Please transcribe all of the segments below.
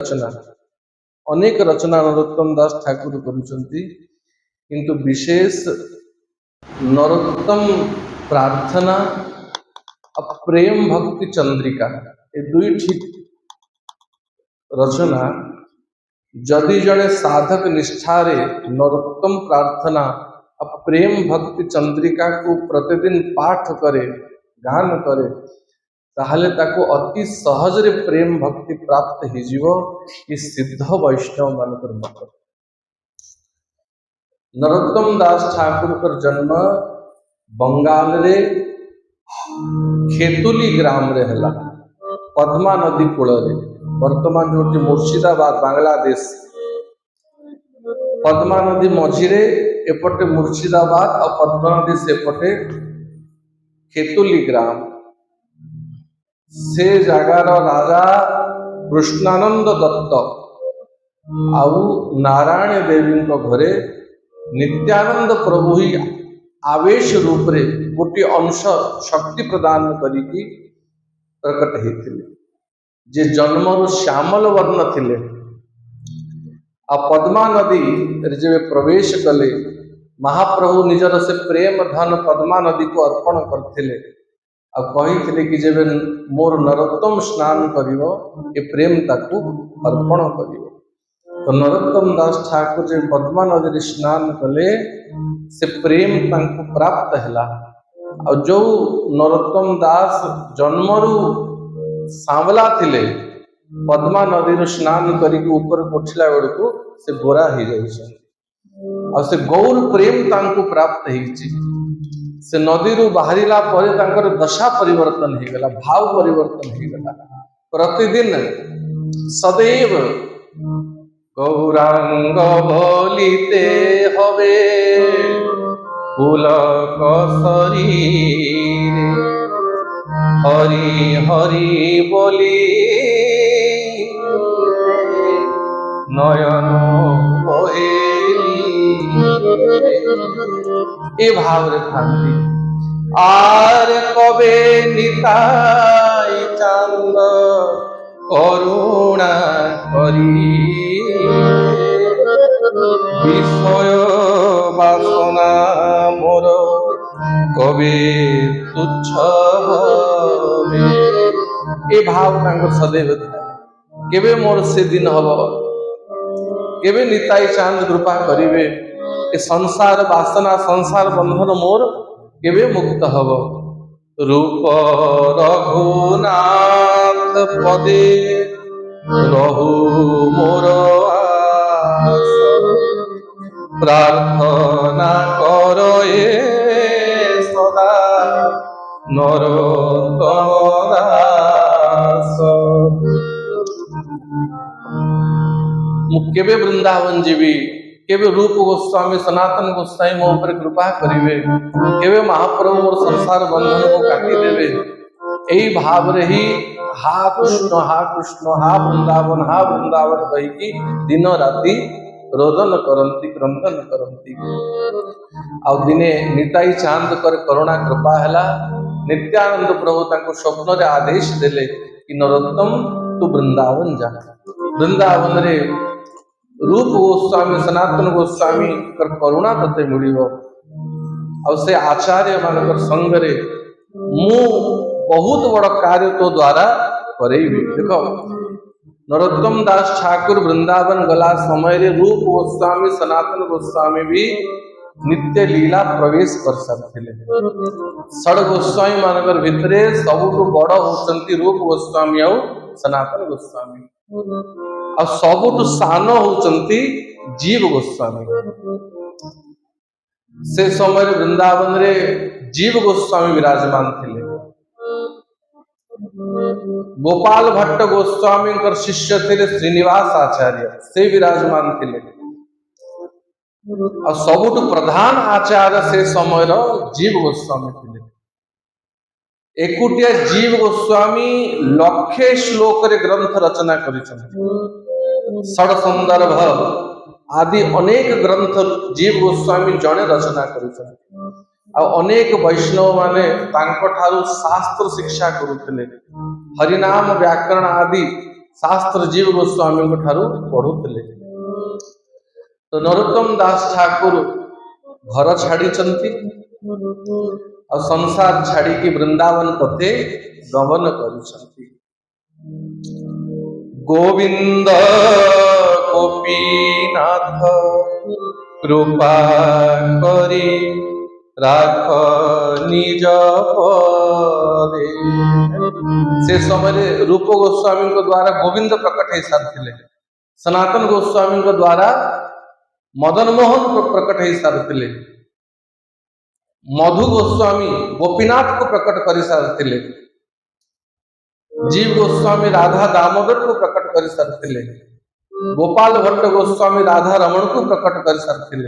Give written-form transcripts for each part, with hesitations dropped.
रचना अनेक रचना नरोत्तम दास ठाकुर करुचंती किंतु विशेष नरोत्तम प्रार्थना और प्रेम भक्ति चंद्रिका ये दुईटी रचना जदि जड़े साधक निष्ठारे नरोत्तम प्रार्थना और प्रेम भक्ति चंद्रिका को प्रतिदिन पाठ करे गान करे ताहले ताको अति सहज रे प्रेम भक्ति प्राप्त हो सिद्ध वैष्णव मानकर मत। नरोत्तम दास ठाकुर कर जन्म बंगाल रे खेतुली ग्राम रे हला पद्मा नदी कूल रे वर्तमान जो मुर्शिदाबाद बांग्लादेश पद्मा नदी मझिरे एपटे मुर्शिदाबाद और पद्मा नदी सेपटे खेतुली ग्राम से जगार राजा कृष्णानंद दत्त आउ नारायण देवी घरे नित्यानंद प्रभु ही आवेश रूप रे गोटे अंश शक्ति प्रदान करिकी प्रकट होते जे जन्मरु श्यामल वर्ण थिले आ पद्मा नदी जब प्रवेश कले महाप्रभु निजर से प्रेम धन पद्मा नदी को अर्पण करथिले आ कही कि जब मोर नरोत्तम स्नान करिवो ए प्रेम ताकू अर्पण करिवो तो नरोत्तम दास ठाकुर जब पद्मा नदी स्नान कले से प्रेम तांको प्राप्त हैला और जो नरोत्तम दास जन्मरु सांवला थिले पद्मा नदी स्नान करिक ऊपर उठला बेलू से गोरा हो जाइछन और से गौर प्रेम तांको प्राप्त होइछि से नदी रु बाहरिला परे तांकर दशा परिवर्तन हो गला भाव परिवर्तन हो गला प्रतिदिन सदैव गौरांग बोलिते हवे पुलक शरीर हरि हरि बोली नयन ए भाव रे थांती आर कबे निताई चांद करुणा करी विषय बासना मोर कबे तुच्छ हबे ए भाव तांको सदैव केबे मोर से दिन हब केबे निताई चांद कृपा करिवे ए संसार वासना संसार बंधन मोर केबे मुक्त हब रूप रघुनाथ पदे रहु मोर आस प्रार्थना कर ए सदा नरोत्तम दास केबे वृंदावन जीवी केबे रूप गोस्वामी सनातन गोस्वामी मो पर कृपा करिवे केबे महाप्रभु मोर संसार बंधन को काटी देवे एही भाव रे ही हा कृष्ण हा वृंदावन कही की दिन राति रोदन करंती क्रंदन करंती आ दिने निताई चांद कर करुणा कृपा हैला नित्यानंद प्रभु तांको स्वप्न रे आदेश देले कि नरोत्तम तू वृंदावन जा वृंदावन रे रूप गोस्वामी सनातन गोस्वामी कर करुणा तते मिलिबो और से आचार्य मानकर संग रे मु बहुत बड़ कार्य तो द्वारा करेबी देखो नरोत्तम दास ठाकुर वृंदावन गला समय रे रूप गोस्वामी सनातन गोस्वामी भी नित्य लीला प्रवेश कर सकते षड गोस्वामी मानकर भितरे सबुठु बड़ होचंती रूप गोस्वामी और सनातन गोस्वामी और सबुठु सान होचंती जीव गोस्वामी से समय वृंदावन रे जीव गोस्वामी विराजमान थिले गोपाल भट्ट गोस्वामी कर शिष्य थे श्रीनिवास आचार्य से विराजमान थिले और सबुठु प्रधान आचार्य से समय जीव गोस्वामी थिले एकुटिया जीव गोस्वामी लक्षे श्लोक रे ग्रंथ रचना करिछन षड संदर्भ आदि अनेक ग्रंथ जीव गोस्वामी जने रचना करिछन आ अनेक वैष्णव माने तांको ठारू शास्त्र शिक्षा करुथिले हरिनाम व्याकरण आदि शास्त्र जीव गोस्वामी को ठारू पढ़ुले। तो नरोत्तम दास ठाकुर घर छाड़ी और संसार छाड़ी की वृंदावन पथे गमन करुछंती। गोविंद गोपीनाथ कृपा करी राख निज पदे। से समय रूप गोस्वामी को द्वारा गोविंद प्रकट हो सारी, सनातन गोस्वामी को द्वारा मदन मोहन प्रकट हो सारी, मधु गोस्वामी गोपीनाथ को प्रकट कर सारी, जीव गोस्वामी राधा दामोदर को प्रकट कर सारी, गोपाल भट्ट गोस्वामी राधा रमण को प्रकट कर सारी।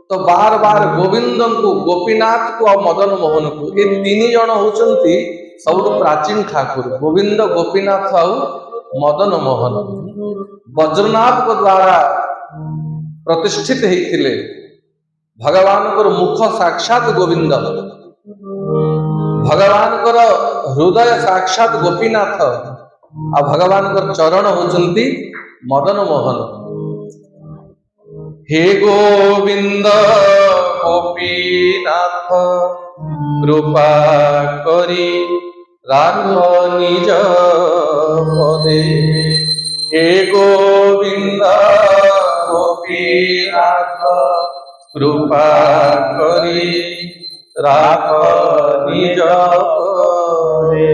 तो बार बार गोविंद को, गोपीनाथ को और मदन मोहन को, ये तीन जन होचंती सब प्राचीन ठाकुर। गोविंद, गोपीनाथ और मदन मोहन वज्रनाथ को द्वारा प्रतिष्ठित होते। भगवान को मुख साक्षात गोविंद, भगवान को हृदय साक्षात गोपीनाथ और भगवान को चरण होचंती मदन मोहन। हे गोविंद गोपीनाथ कृपा करी राख निज पदे। हे गोविंद गोपीनाथ कृपा करी राख निज पदे।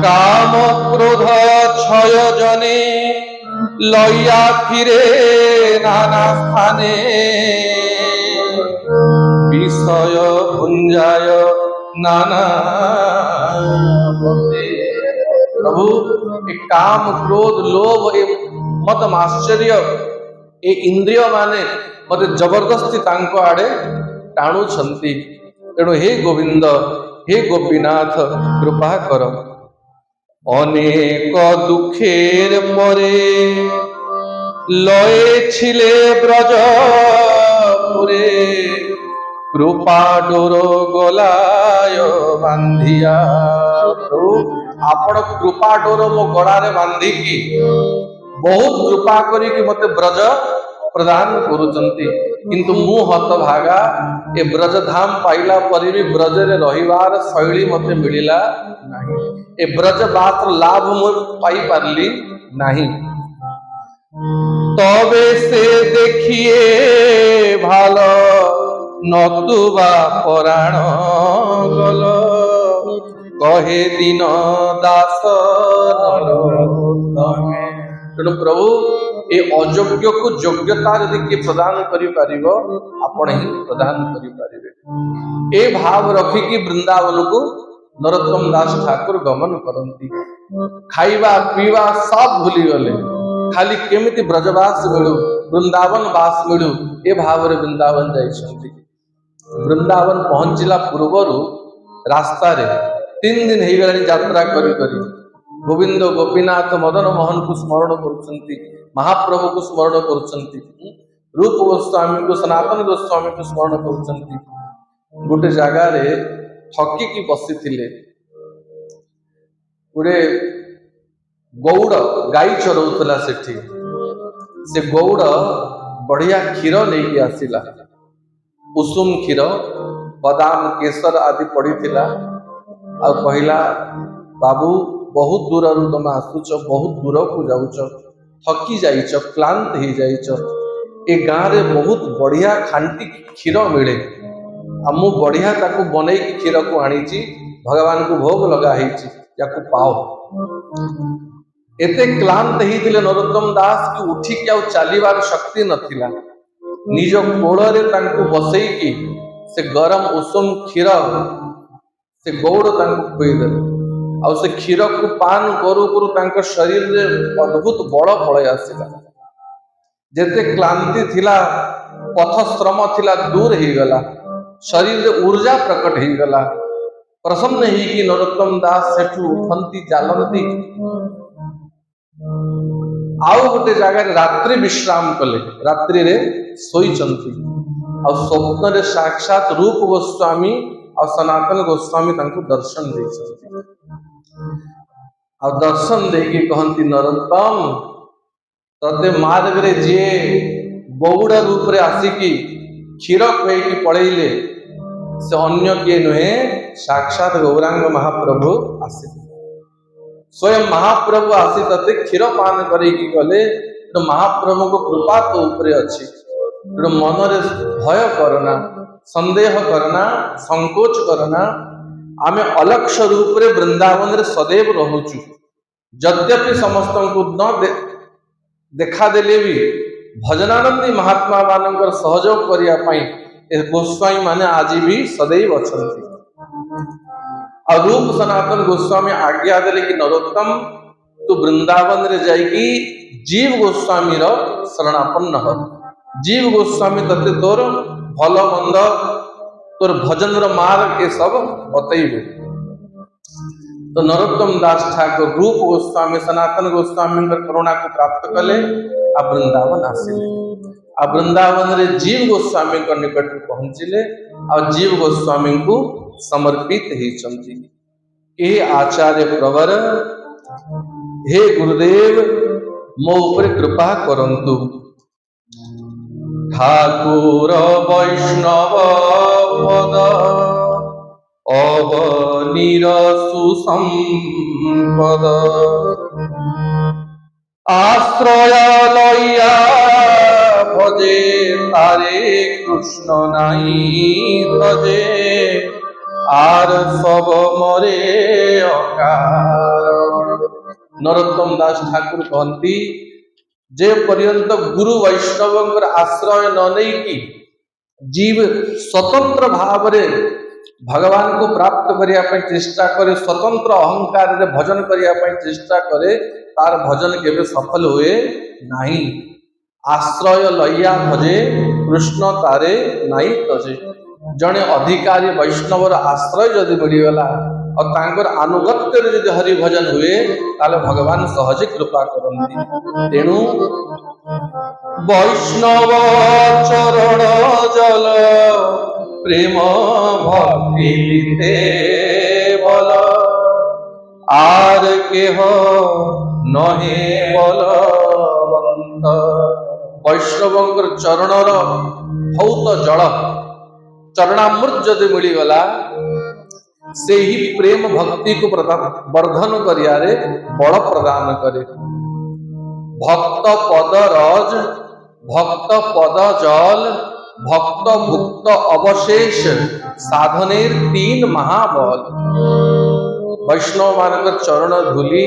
काम क्रोध क्षय जने लइया फिरे नाना स्थाने। विषय भुंजाय नाना पदे। प्रभु एक काम क्रोध लोभ मत आश्चर्य ए इंद्रिय माने मत जबरदस्ती तांको आड़े टाणु छंती। तेणु हे गोविंद, हे गोपीनाथ कृपा कर। अनेक दुखेर परे लये छिले ब्रजपुरे। कृपा डोर गलाय बांधिया। आपण कृपा डोर मो गड़ारे बांधिकी बहुत कृपा करी मते ब्रज प्रदान करुचंती। किंतु मु हतभागा ए ब्रज धाम पाइला पर भी ब्रज रे रहिवार शैली मते मिलिला नहीं। ए ब्रज बात लाभ मु पाई पारली नहीं। तबे से देखिए भालो नतुबा पराण गल। कहे दीन दास तेणु प्रभु ये अयोग्य को योग्यता यदि किए प्रदान करि परिबो आपण ही प्रदान करि परिबे। ए भाव रखिकी वृंदावन को नरोत्तम दास ठाकुर गमन करती। खाइबा पीवा सब भूली गले, खाली केमिति ब्रजवास मिलू, वृंदावन वास मिलू ए भाव रे वृंदावन जाइछंती। वृंदावन पहुंचला पूर्वरु रास्ता रे 3 दिन हो गलानी यात्रा करी करी गोविंद गोपीनाथ मदन मोहन को स्मरण करुचंती, महाप्रभु को स्मरण करुचंती, रूप गोस्वामी को सनातन गोस्वामी को स्मरण करुचंती। गोटे जगह रे थकी की बसी थिले। गोटे गौड़ गाई चरौला सेठी। से गौड़ बढ़िया क्षीर नहीं आसिला, उषुम क्षीर बादाम केसर आदि पड़ी थिला। आ कहला बाबू बहुत दूर तुम आसुच, बहुत दूर को जाऊच, थकी जाइच, क्लांत हो जाइच। ए गाँव रे बहुत बढ़िया खांटी क्षीर मिले। मु बढ़िया ताकू बनै क्षीर को आनीची, भगवान को भोग लगा याकू पाओ। एते क्लांत होते नरोत्तम दास की उठिकी आउ चलिबार शक्ति नथिला। निज कोड़े बसैकी से गरम उषुम क्षीर से गौड़ खुईदेले। आ से क्षीर को पान करू करू तांकर शरीर रे अद्भुत बल पलय आसिला। जेते क्लांति थिला, पथश्रम थिला दूर हो गला, शरीर रे ऊर्जा प्रकट हो गला। प्रसन्न ही कि नरोत्तम दास सेठू उठंती चालंती। आउ गोटे जगह रात्रि विश्राम कले, रात्रि रे सोईचंती। आ स्वप्न रे साक्षात रूप गोस्वामी और सनातन गोस्वामी तांको दर्शन देइछन्ति और दर्शन देकी कहती नरोत्तम तते मार्गरे जे बौड़ रूप रे आसिकी क्षीर खुएकी पड़ेले से अन्य किए नुहे साक्षात गौरांग महाप्रभु आसी स्वयं महाप्रभु आसी तते क्षीर पान करके गले तो महाप्रभु को कृपा तो ऊपरे अच्छी तो मनरे भय करना संदेह करना संकोच करना आमे अलक्ष्य रूप रे वृंदावन रे सदैव रहुचु यद्यपि समस्त को न देखा देले भी भजनानंदी महात्मा मानकर सहयोग करिया पई गोस्वामी माने आज भी सदैव अछंती और रूप सनातन गोस्वामी आज्ञा देले कि नरोत्तम तू वृंदावन रे जाइकी जीव गोस्वामी रो शरणापन्न हो जीव गोस्वामी तते तोर भल मंद तोर भजन रो मार्ग के सब बतैबे तो नरोत्तम दास ठाकुर रूप गोस्वामी सनातन गोस्वामी करुणा को प्राप्त कले आ वृंदावन आसिले आ वृंदावन रे जीव गोस्वामी को निकट पहुंचिले और जीव गोस्वामी को समर्पित ही चंती हे आचार्य प्रवर हे गुरुदेव मो ऊपर कृपा करंतु ठाकुर वैष्णव पद अवनीर सुसंपद आश्रय लइया भजे तारे कृष्ण नाई भजे आर सब मरे अकार नरोत्तम दास ठाकुर कहती जे पर्यंत गुरु वैष्णव आश्रय न नहीं की जीव स्वतंत्र भाव रे भगवान को प्राप्त करने चेष्टा करे स्वतंत्र अहंकार रे भजन करने चेष्टा करे तार भजन केबे सफल हुए नहीं आश्रय लइया भजे कृष्ण तारे नाई तजे जड़े अधिकारी वैष्णवर आश्रय जदि मिलगला और तांकर अनुगत्य रे जदि हरि भजन हुए ताले भगवान सहज कृपा करंती तेणु वैष्णव चरण जल प्रेम भक्ति लीते बल आर केह नहे बलवंत वैष्णव चरणर बहुत जल चरणामृत जदि मिलगला से ही प्रेम भक्ति को वर्धन करियारे बल प्रदान करे भक्त पद रज भक्त पद जल भक्त भुक्त अवशेष साधनेर तीन महाबल वैष्णव मानकर चरण धूली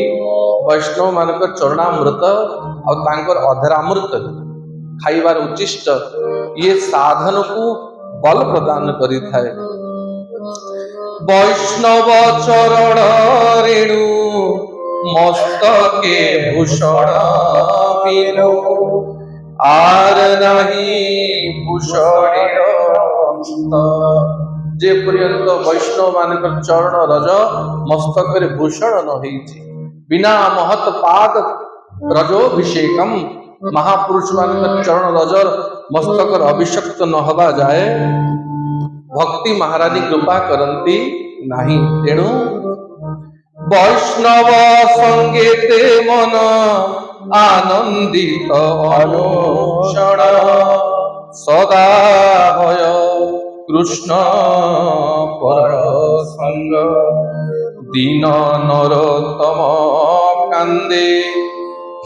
वैष्णव मानकर चरणामृत और तांकर अधरामृत खाइबार उचिष्ट ये साधन को बल प्रदान करी थाए वैष्णव चरण रेणु मस्तके भूषण बिनु आर नहीं भूषण जे पर्यंत वैष्णव मानकर चरण रज मस्तक भूषण न होइछि बिना महत पाद रजोभिषेकम महापुरुष मानकर चरण रजर मस्तक अभिषक्त न हवा जाए भक्ति महारानी कृपा करंती नहीं तेणु वैष्णव संगेते मन आनंदित अनुक्षण सदा भय कृष्ण पर संग दीन नरोत्तम कांदे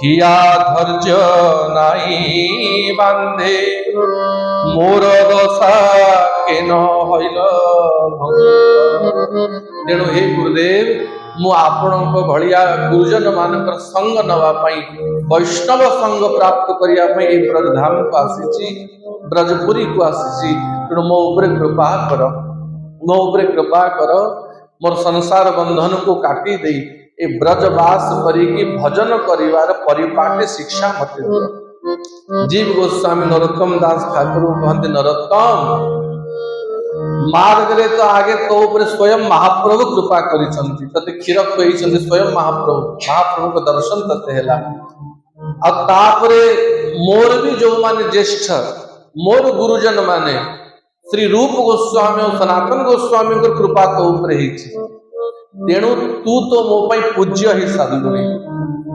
हिया धैर्य नाई बांधे मोर दशा के न हईल तेणु हे गुरुदेव मु आपण भलिया गुरुजन मानकर संग नवा पाई वैष्णव संग प्राप्त करिया पाई ए ब्रज धाम को आसीची ब्रजपुरी को आसीची तेणु मो ऊपर कृपा कर मो ऊपर कृपा कर मोर संसार बंधन को काटी देई ए ब्रजवास करिकी भजन करिवार परिपाटी शिक्षा मते दियो जीव गोस्वामी नरोत्तम दास ठाकुर कहते नरोत्तम मार्ग रे तो आगे तो ऊपर स्वयं महाप्रभु कृपा करिसंती तते क्षीर खुएइसंती स्वयं महाप्रभु को दर्शन तते हैला अब तापरे मोर भी जो माने ज्येष्ठ मोर गुरुजन माने श्री रूप गोस्वामी और सनातन गोस्वामी को कृपा तो ऊपर ही तेणु तू तो मो पाई पूज्य ही साधुनी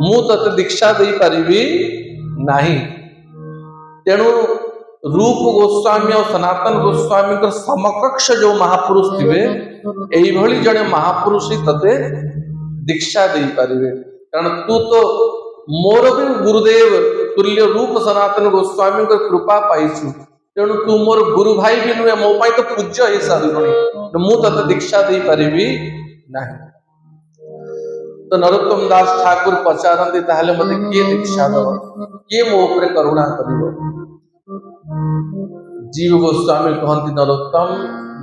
मु तते दीक्षा दे परिबी नहीं। तेणु रूप गोस्वामी और सनातन गोस्वामी को समकक्ष जो महापुरुष थे यही भली जड़े महापुरुष ही तते दीक्षा दे परिबे कारण तू तो मोर भी गुरुदेव तुल्य रूप सनातन गोस्वामी को कृपा पाइछु तेणु तू मोर गुरु भाई भी नुहे मो पाई तो पूज्य ही साधुनी मु तते दीक्षा दे परिबी नहीं। तो नरोत्तम दास ठाकुर पचारती ताहले मते किए दीक्षा दब किए मो ऊपर करुणा करिवो। जीव गोस्वामी कहती नरोत्तम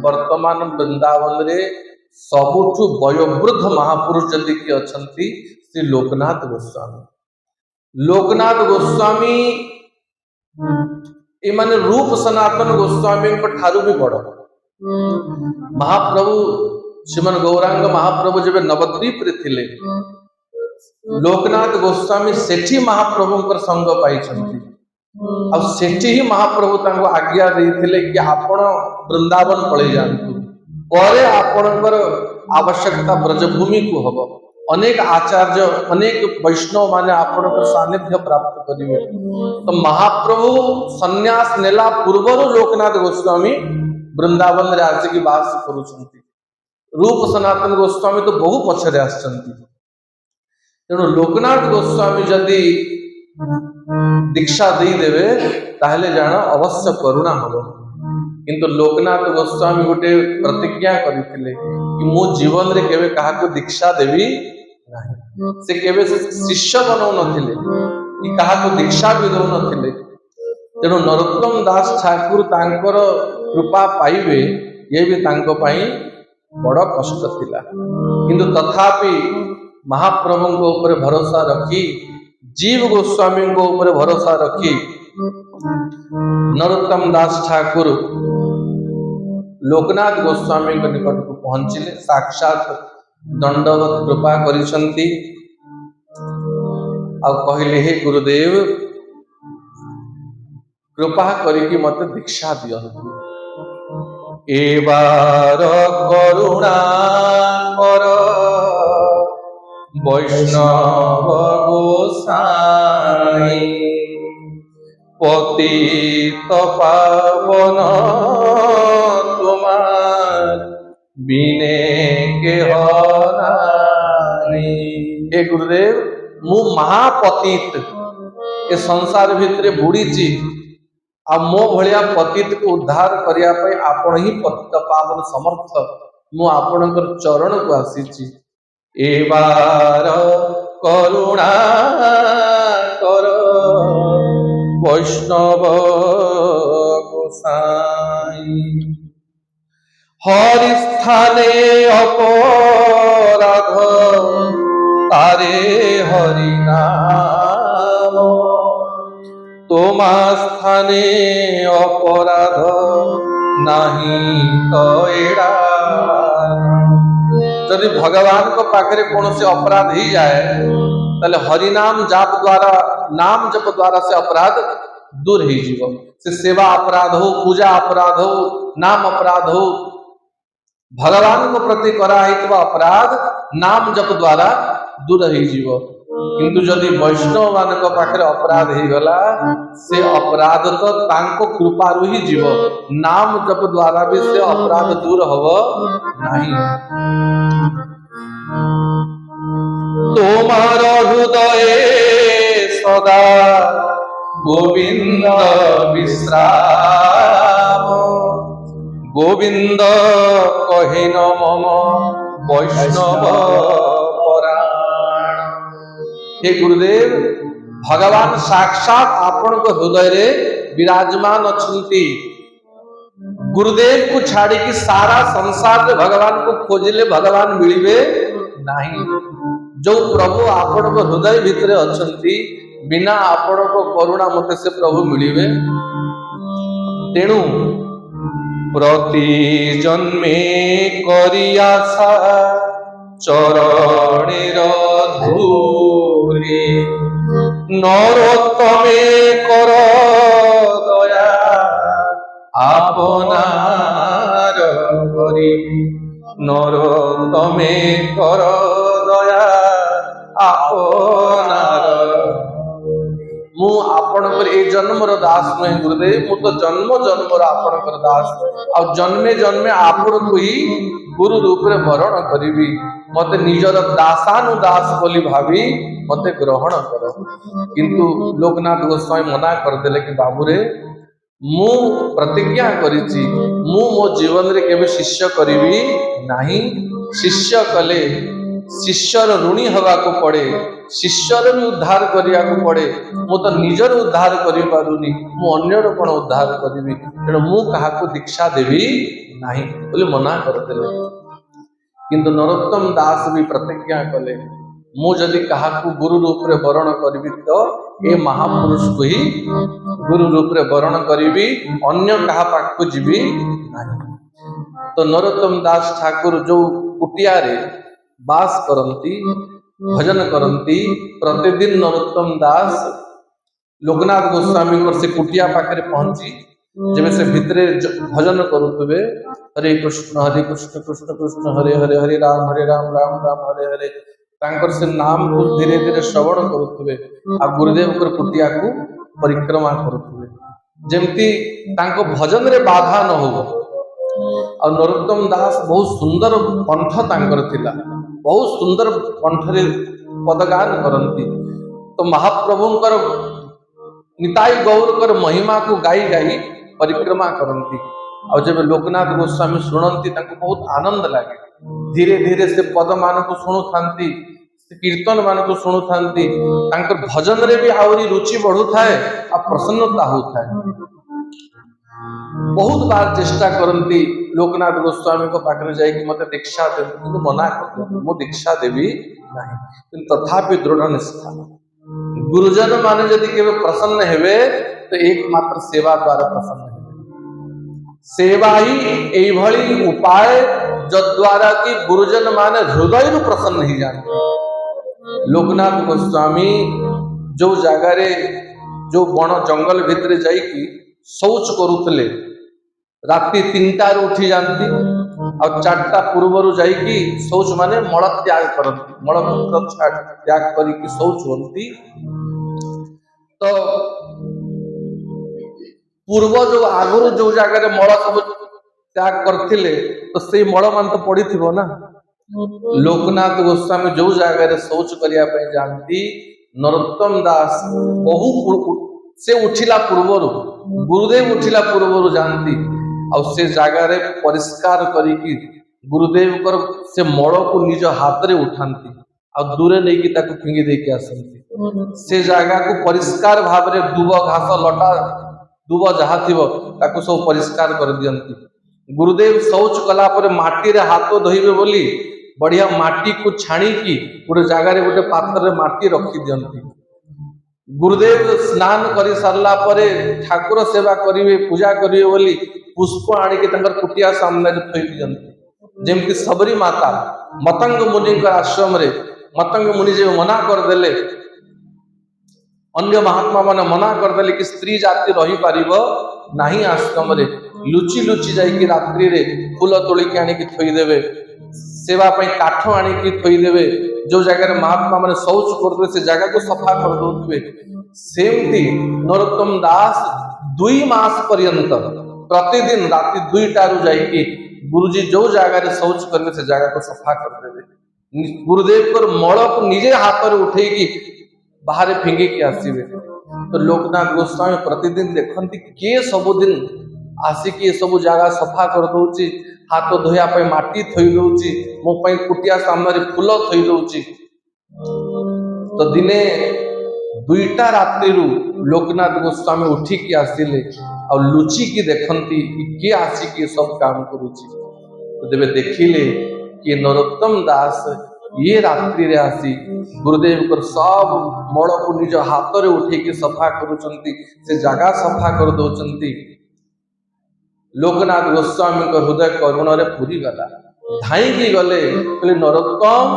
वर्तमान वृंदावन रे सबुठु वयोवृद्ध महापुरुष जदि किए अछंती श्री लोकनाथ गोस्वामी। लोकनाथ गोस्वामी ए माने रूप सनातन गोस्वामी को ठारू भी बड़ महाप्रभु श्रीमन गौरांग महाप्रभु जब नवद्वीप रे थिले लोकनाथ गोस्वामी सेठी महाप्रभु संग पाई अब सेठी ही महाप्रभु तांको आज्ञा देइथिले कि आपण वृंदावन पळे जांतु परे आपणकर आवश्यकता ब्रजभूमि को हबो अनेक आचार्य अनेक वैष्णव माने आपणकर सानिध्य प्राप्त करिवे। तो महाप्रभु सन्यास नेला पूर्वरु लोकनाथ गोस्वामी वृंदावन रे आसिकी वास करूछंती। रूप सनातन गोस्वामी तो बहु पछरे आछंती तेणु लोकनाथ गोस्वामी जदि दीक्षा दे देवे ताहले जान अवश्य करुणा हबो। किंतु लोकनाथ गोस्वामी गोटे प्रतिज्ञा करथिले कि मो जीवन रे केबे काहा को दीक्षा देवी नाही। से केबे शिष्य बनौ नथिले कि काहा को दीक्षा भी दौ नथिले। तेणु नरोत्तम दास ठाकुर तांकर कृपा पाइबे ये भी तांको पई बड़ कष्ट थिला किंतु तथापि महाप्रभु को ऊपर भरोसा रखी जीव गोस्वामी को ऊपर भरोसा रखी नरोत्तम दास ठाकुर लोकनाथ गोस्वामी के निकट को पहुंचले साक्षात दंडवत कृपा करिसंती आ कहले हे गुरुदेव कृपा करिकि मते दीक्षा दियंतु एबार करुणा कर वैष्णव गोसाई पतित पावन तुमार बिने के हराई। हे गुरुदेव मु महापतित ए संसार भितरे बुड़ीची आ मो भलिया पतित को उद्धार करिया पई आपण ही पतित पावन समर्थ मु आपणकर चरण को आसीची एबार करुणा कर वैष्णव गोसाई हरि स्थाने अपराध तारे हरि नाम तोमा स्थाने अपराध नहीं तो एड़ा। यदि भगवान को पाखरे कौन से अपराध ही जाए ताले हरिनाम जाप द्वारा नाम जप द्वारा से अपराध दूर ही जीव से सेवा अपराध हो पूजा अपराध हो नाम अपराध हो भगवान को प्रति कराइतवा अपराध नाम जप द्वारा दूर ही जीव। किंतु जदि वैष्णव मान पाखे अपराध ही गला से अपराध तो तांको कृपारु ही जीव नाम जप द्वारा भी से अपराध दूर हव नहीं। तोमार हृदय सदा गोविंद विश्राम गोविंद कहिन मम वैष्णव पराण। हे गुरुदेव भगवान साक्षात आपण को हृदय रे विराजमान अछंती। गुरुदेव को छाड़ी की सारा संसार रे भगवान को खोजले भगवान मिलिबे नहीं। जो प्रभु आपण को हृदय भितरे अछंती बिना आपण को करुणा मते से प्रभु मिलिबे। तेणु प्रति जन्मे करी आशा चरणेर धूरी नरोत्तमे कर दया आपना ନରୋତ୍ତମେ କର ଦୟା ଆପଣାର। ମୁଁ ଆପଣଙ୍କର ଏ ଜନ୍ମର ଦାସ ନୁହେଁ ଗୁରୁଦେବ, ମୁଁ ତ ଜନ୍ମ ଜନ୍ମର ଆପଣଙ୍କର ଦାସ, ଆଉ ଜନ୍ମେ ଜନ୍ମେ ଆପଣଙ୍କୁ ହିଁ ଗୁରୁ ରୂପରେ ବରଣ କରିବି। ମତେ ନିଜର ଦାସାନୁଦାସ ବୋଲି ଭାବି ମତେ ଗ୍ରହଣ କର। କିନ୍ତୁ ଲୋକନାଥ ଗୋସ୍ୱାମୀ ମନା କରିଦେଲେ କି ବାବୁରେ, ମୁଁ ପ୍ରତିଜ୍ଞା କରିଛି ମୁଁ ମୋ ଜୀବନରେ କେବେ ଶିଷ୍ୟ କରିବି ନାହିଁ। ଶିଷ୍ୟ କଲେ ଶିଷ୍ୟର ଋଣୀ ହେବାକୁ ପଡେ, ଶିଷ୍ୟର ବି ଉଦ୍ଧାର କରିବାକୁ ପଡେ। ମୁଁ ତ ନିଜର ଉଦ୍ଧାର କରିପାରୁନି, ମୁଁ ଅନ୍ୟର କଣ ଉଦ୍ଧାର କରିବି? ତେଣୁ ମୁଁ କାହାକୁ ଦୀକ୍ଷା ଦେବି ନାହିଁ ବୋଲି ମନା କରିଦେଲେ। କିନ୍ତୁ ନରୋତ୍ତମ ଦାସ ବି ପ୍ରତିଜ୍ଞା କଲେ, ମୁଁ ଯଦି କାହାକୁ ଗୁରୁ ରୂପରେ ବରଣ କରିବି ତ ଏ ମହାପୁରୁଷକୁ ହିଁ ଗୁରୁ ରୂପରେ ବରଣ କରିବି, ଅନ୍ୟ କାହା ପାଖକୁ ଯିବି ନାହିଁ। ତ ନରୋତ୍ତମ ଦାସ ଠାକୁର ଯୋଉ କୁଟିଆରେ ବାସ କରନ୍ତି, ଭଜନ କରନ୍ତି, ପ୍ରତିଦିନ ନରୋତ୍ତମ ଦାସ ଲୋକନାଥ ଗୋସ୍ୱାମୀଙ୍କର ସେ କୁଟିଆ ପାଖରେ ପହଞ୍ଚି ଯେବେ ସେ ଭିତରେ ଭଜନ କରୁଥିବେ, ହରେ କୃଷ୍ଣ କୃଷ୍ଣ କୃଷ୍ଣ ହରେ ହରେ, ହରେ ରାମ ରାମ ରାମ ହରେ ହରେ, ତାଙ୍କର ସେ ନାମକୁ ଧୀରେ ଧୀରେ ଶ୍ରବଣ କରୁଥିବେ ଆଉ ଗୁରୁଦେବଙ୍କର କୁଟିଆକୁ ପରିକ୍ରମା କରୁଥିବେ, ଯେମିତି ତାଙ୍କ ଭଜନରେ ବାଧା ନ ହବ। ଆଉ ନରୋତ୍ତମ ଦାସ ବହୁତ ସୁନ୍ଦର କଣ୍ଠ ତାଙ୍କର ଥିଲା, ବହୁତ ସୁନ୍ଦର କଣ୍ଠରେ ପଦଗାନ କରନ୍ତି। ତ ମହାପ୍ରଭୁଙ୍କର ନିତାଇ ଗୌରଙ୍କର ମହିମାକୁ ଗାଇ ଗାଇ ପରିକ୍ରମା କରନ୍ତି। ଆଉ ଯେବେ ଲୋକନାଥ ଗୋସ୍ୱାମୀ ଶୁଣନ୍ତି ତାଙ୍କୁ ବହୁତ ଆନନ୍ଦ ଲାଗେ। ଧୀରେ ଧୀରେ ସେ ପଦମାନଙ୍କୁ ଶୁଣୁଥାନ୍ତି, ସେ କୀର୍ତ୍ତନ ମାନଙ୍କୁ ଶୁଣୁଥାନ୍ତି, ତାଙ୍କର ଭଜନରେ ବି ଆହୁରି ରୁଚି ବଢୁଥାଏ ଆଉ ପ୍ରସନ୍ନତା ହଉଥାଏ। ବହୁତ ବାର ଚେଷ୍ଟା କରନ୍ତି ଲୋକନାଥ ଗୋସ୍ୱାମୀଙ୍କ ପାଖରେ ଯାଇକି ମତେ ଦୀକ୍ଷା ଦେବି, କିନ୍ତୁ ମନା କରନ୍ତି ମୁଁ ଦୀକ୍ଷା ଦେବି ନାହିଁ। କିନ୍ତୁ ତଥାପି ଦୃଢ ନିଷ୍ଠା। ଗୁରୁଜନ ମାନେ ଯଦି କେବେ ପ୍ରସନ୍ନ ହେବେ ତ ଏକମାତ୍ର ସେବା ଦ୍ୱାରା ପ୍ରସନ୍ନ ହେବେ। ସେବା ହିଁ ଏଇଭଳି ଉପାୟ ଯଦ୍ୱାରା କି ଗୁରୁଜନ ମାନେ ହୃଦୟରୁ ପ୍ରସନ୍ନ ହେଇଯାନ୍ତି। ଲୋକନାଥ ଗୋସ୍ୱାମୀ ଯୋଉ ଜାଗାରେ ଯୋଉ ବଣ ଜଙ୍ଗଲ ଭିତରେ ଯାଇକି ଶୌଚ କରୁଥିଲେ, ରାତି 3ଟାରୁ ଉଠି ଯାଆନ୍ତି ଆଉ 4ଟା ପୂର୍ବରୁ ଯାଇକି ଶୌଚ ମାନେ ମଳ ତ୍ୟାଗ କରନ୍ତି, ମଳମୂତ୍ର ତ୍ୟାଗ କରିକି ଶୌଚ ହୁଅନ୍ତି। ତ ପୂର୍ବ ଯୋଉ ଆଗରୁ ଯୋଉ ଜାଗାରେ ମଳ ସବୁ ତ୍ୟାଗ କରିଥିଲେ ତ ସେଇ ମଳ ମାନେ ତ ପଡିଥିବ ନା। ଲୋକନାଥ ଗୋସ୍ୱାମୀ ଯୋଉ ଜାଗାରେ ଶୌଚ କରିବା ପାଇଁ ଯାଆନ୍ତି, ନରୋତ୍ତମ ଦାସ ସେ ଉଠିଲା ପୂର୍ବରୁ, ଗୁରୁଦେବ ଉଠିଲା ପୂର୍ବରୁ ଯାଆନ୍ତି ଆଉ ସେ ଜାଗାରେ ପରିଷ୍କାର କରିକି ଗୁରୁଦେବଙ୍କର ସେ ମଳକୁ ନିଜ ହାତରେ ଉଠାନ୍ତି ଆଉ ଦୂରେ ନେଇକି ତାକୁ ଫିଙ୍ଗି ଦେଇକି ଆସନ୍ତି। ସେ ଜାଗାକୁ ପରିଷ୍କାର ଭାବରେ ଦୁବ ଘାସ ଲଟା ଦୁବ ଯାହା ଥିବ ତାକୁ ସବୁ ପରିଷ୍କାର କରିଦିଅନ୍ତି। ଗୁରୁଦେବ ଶୌଚ କଲା ପରେ ମାଟିରେ ହାତ ଧୋଇବେ ବୋଲି ବଢିଆ ମାଟିକୁ ଛାଣିକି ଗୋଟେ ଜାଗାରେ ଗୋଟେ ପାତ୍ରରେ ମାଟି ରଖିଦିଅନ୍ତି। ଗୁରୁଦେବ ସ୍ନାନ କରି ସାରିଲା ପରେ ଠାକୁର ସେବା କରିବେ, ପୂଜା କରିବେ ବୋଲି ପୁଷ୍ପ ଆଣିକି ତାଙ୍କର କୁଟିଆ ସାମ୍ନାରେ ଥୋଇ ଦିଅନ୍ତି। ଯେମିତି ସବରୀ ମାତା ମତଙ୍ଗ ମୁନିଙ୍କ ଆଶ୍ରମରେ ମତଙ୍ଗ ମୁନି ଯେବେ ମନା କରିଦେଲେ, ଅନ୍ୟ ମହାତ୍ମା ମାନେ ମନା କରିଦେଲେ କି ସ୍ତ୍ରୀ ଜାତି ରହିପାରିବ ନାହିଁ ଆଶ୍ରମରେ, ଲୁଚି ଲୁଚି ଯାଇକି ରାତ୍ରିରେ ଫୁଲ ତୋଳିକି ଆଣିକି ଥୋଇଦେବେ, ସେବା ପାଇଁ କାଠ ଆଣିକି ଥୋଇଦେବେ, ଯୋଉ ଜାଗାରେ ମହାତ୍ମା ମାନେ ଶୌଚ କରୁଥିବେ ସେ ଜାଗାକୁ ସଫା କରିଦଉଥିବେ। ସେମିତି ନରୋତ୍ତମ ଦାସ 2 ମାସ ପର୍ଯ୍ୟନ୍ତ ପ୍ରତିଦିନ ରାତି 2ଟାରୁ ଯାଇକି ଗୁରୁଜୀ ଯୋଉ ଜାଗାରେ ଶୌଚ କରିବେ ସେ ଜାଗାକୁ ସଫା କରିଦେବେ। ଗୁରୁଦେବଙ୍କର ମଳକୁ ନିଜେ ହାତରେ ଉଠେଇକି ବାହାରେ ଫିଙ୍ଗିକି ଆସିବେ। ତ ଲୋକନାଥ ଗୋସ୍ୱାମୀ ପ୍ରତିଦିନ ଦେଖନ୍ତି କିଏ ସବୁଦିନ ଆସିକି ଏସବୁ ଜାଗା ସଫା କରିଦଉଛି, ହାତ ଧୋଇବା ପାଇଁ ମାଟି ଥୋଇ ଦଉଛି, ମୋ ପାଇଁ କୁଟିଆ ସାମ୍ନାରେ ଫୁଲ ଥୋଇ ଦଉଛି। ତ ଦିନେ 2ଟା ରାତ୍ରିରୁ ଲୋକନାଥ ଗୋସ୍ୱାମୀ ଉଠିକି ଆସିଲେ ଆଉ ଲୁଚିକି ଦେଖନ୍ତି କିଏ ଆସିକି ସବୁ କାମ କରୁଛି। ତେବେ ଦେଖିଲେ କି ନରୋତ୍ତମ ଦାସ ଇଏ ରାତ୍ରିରେ ଆସି ଗୁରୁଦେବଙ୍କର ସବୁ ମଳକୁ ନିଜ ହାତରେ ଉଠେଇକି ସଫା କରୁଛନ୍ତି, ସେ ଜାଗା ସଫା କରିଦଉଛନ୍ତି। ଲୋକନାଥ ଗୋସ୍ୱାମୀଙ୍କ ହୃଦୟ କରୁଣରେ ପୁରିଗଲା, ଧାଇଁକି ଗଲେ, କହିଲେ ନରୋତ୍ତମ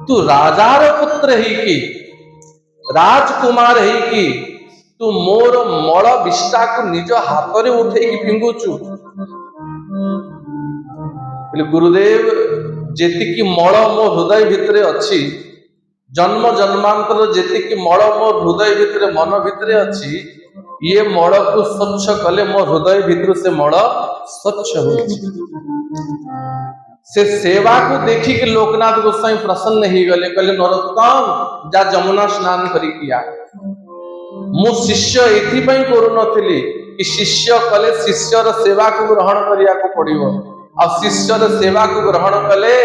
ତୁ ରାଜାର ପୁତ୍ର ହେଇକି, ରାଜକୁମାର ହେଇକି ତୁ ମୋର ମଳ ବିଷ୍ଠାକୁ ନିଜ ହାତରେ ଉଠେଇକି ଫିଙ୍ଗୁଛୁ। गुरुदेव जेतिकी मल मो हृदय भितरे अच्छी जन्म जन्मांतर जेतिकी मल मो हृदय भितरे मन भितरे अच्छी ये मल को स्वच्छ कले मो हृदय भितर से मल स्वच्छ हो। से सेवा को देखी कि लोकनाथ गोसाई प्रसन्न ही गले कहले नरोत्तम जा जमुना स्नान करी किया मु शिष्य एथि पई करू नथिली कि शिष्य कले शिष्यर सेवा को ग्रहण करिया को पड़िबो आ शिष्यर सेवा को ग्रहण कले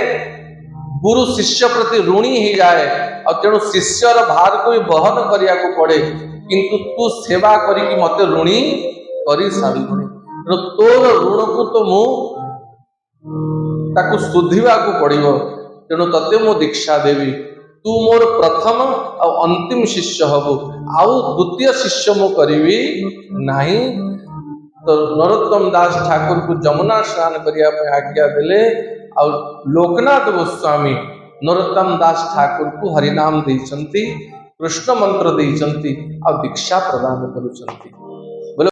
गुरु शिष्य प्रति ऋणी ही जाए और तेणु शिष्यर भार को भी बहन करिया को पड़े किंतु तू सेवा करी कि मते ऋणी करी सारिबुनी तोर ऋण को तो मु ताकू सुधिवा को पड़िबो तेणु तते मु दीक्षा देवी तू मोर प्रथम और अंतिम शिष्य हबु आउ द्वितीय शिष्य मु करिवी नाही। तो नरोत्तम दास ठाकुर को जमुना स्नान करिया पे आज्ञा देले और लोकनाथ गोस्वामी नरोत्तम दास ठाकुर को हरिनाम देइचंती कृष्ण मंत्र देइचंती और दीक्षा प्रदान करुचंती।